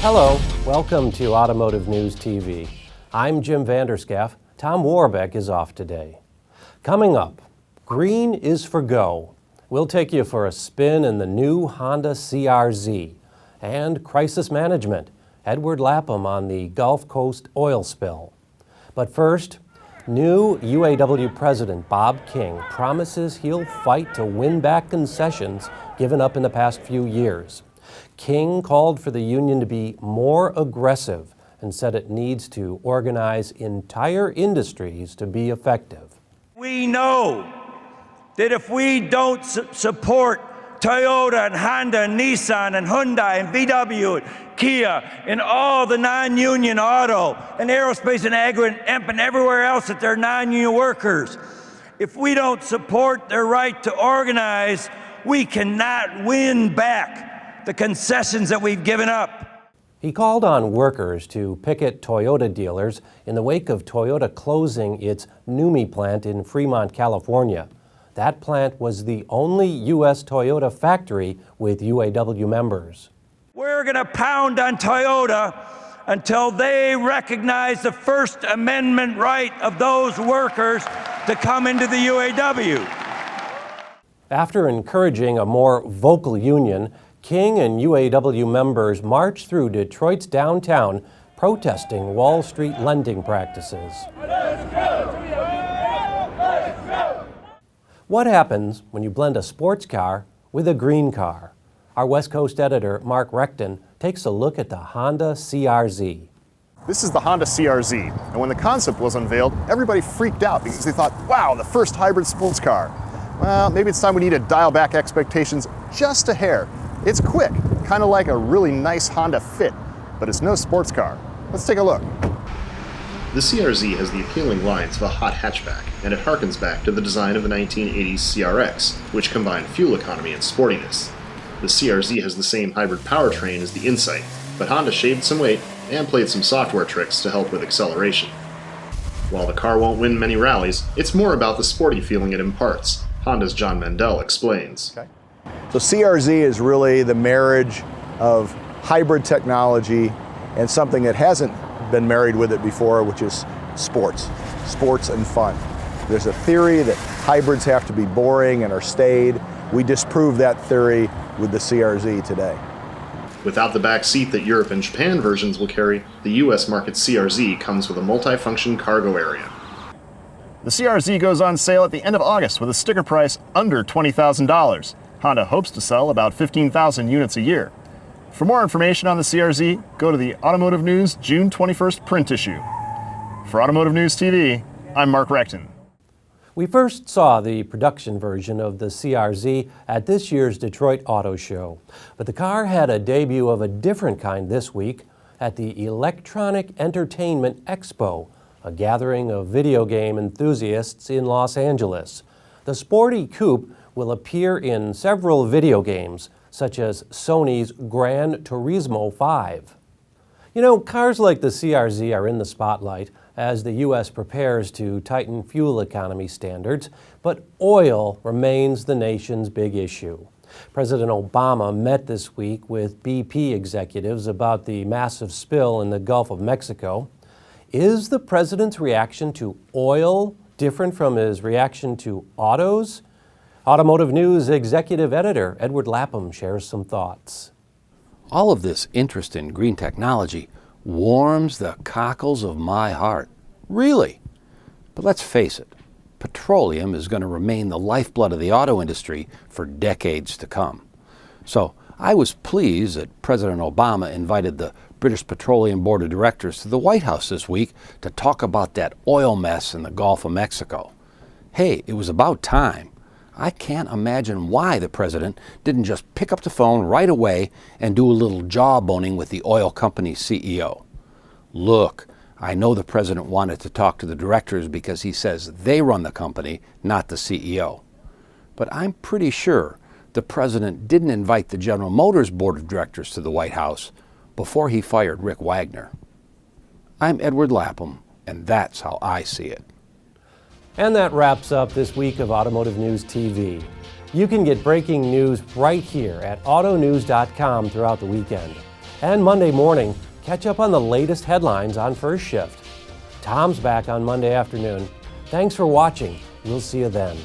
Hello, welcome to Automotive News TV. I'm Jim Vander. Tom Warbeck is off today. Coming up, green is for go. We'll take you for a spin in the new Honda CR-Z. And crisis management, Edward Lapham on the Gulf Coast oil spill. But first, new UAW President Bob King promises he'll fight to win back concessions given up in the past few years. King called for the union to be more aggressive and said it needs to organize entire industries to be effective. We know that if we don't support Toyota and Honda and Nissan and Hyundai and VW and Kia and all the non-union auto and aerospace and agri and everywhere else that they're non-union workers, if we don't support their right to organize, we cannot win back the concessions that we've given up. He called on workers to picket Toyota dealers in the wake of Toyota closing its NUMMI plant in Fremont, California. That plant was the only U.S. Toyota factory with UAW members. We're going to pound on Toyota until they recognize the First Amendment right of those workers to come into the UAW. After encouraging a more vocal union, King and UAW members marched through Detroit's downtown protesting Wall Street lending practices. What happens when you blend a sports car with a green car? Our West Coast editor, Mark Recton, takes a look at the Honda CR-Z. This is the Honda CR-Z, and when the concept was unveiled, everybody freaked out because they thought, wow, the first hybrid sports car. Well, maybe it's time we need to dial back expectations just a hair. It's quick, kind of like a really nice Honda Fit, but it's no sports car. Let's take a look. The CR-Z has the appealing lines of a hot hatchback, and it harkens back to the design of the 1980s CRX, which combined fuel economy and sportiness. The CR-Z has the same hybrid powertrain as the Insight, but Honda shaved some weight and played some software tricks to help with acceleration. While the car won't win many rallies, it's more about the sporty feeling it imparts. Honda's John Mandel explains. Okay. So CR-Z is really the marriage of hybrid technology and something that hasn't been married with it before, which is sports and fun. There's a theory that hybrids have to be boring and are staid. We disprove that theory with the CR-Z today. Without the back seat that Europe and Japan versions will carry, the US market CR-Z comes with a multi-function cargo area. The CR-Z goes on sale at the end of August with a sticker price under $20,000. Honda hopes to sell about 15,000 units a year. For more information on the CR-Z, go to the Automotive News June 21st print issue. For Automotive News TV, I'm Mark Recton. We first saw the production version of the CR-Z at this year's Detroit Auto Show. But the car had a debut of a different kind this week at the Electronic Entertainment Expo, a gathering of video game enthusiasts in Los Angeles. The sporty coupe will appear in several video games, such as Sony's Gran Turismo 5. You know, cars like the CR-Z are in the spotlight as the U.S. prepares to tighten fuel economy standards, but oil remains the nation's big issue. President Obama met this week with BP executives about the massive spill in the Gulf of Mexico. Is the president's reaction to oil different from his reaction to autos? Automotive News executive editor Edward Lapham shares some thoughts. All of this interest in green technology warms the cockles of my heart. Really? But let's face it, petroleum is going to remain the lifeblood of the auto industry for decades to come. So I was pleased that President Obama invited the British Petroleum Board of Directors to the White House this week to talk about that oil mess in the Gulf of Mexico. Hey, it was about time. I can't imagine why the president didn't just pick up the phone right away and do a little jawboning with the oil company's CEO. Look, I know the president wanted to talk to the directors because he says they run the company, not the CEO. But I'm pretty sure the president didn't invite the General Motors Board of Directors to the White House before he fired Rick Wagner. I'm Edward Lapham, and that's how I see it. And that wraps up this week of Automotive News TV. You can get breaking news right here at autonews.com throughout the weekend. And Monday morning, catch up on the latest headlines on First Shift. Tom's back on Monday afternoon. Thanks for watching. We'll see you then.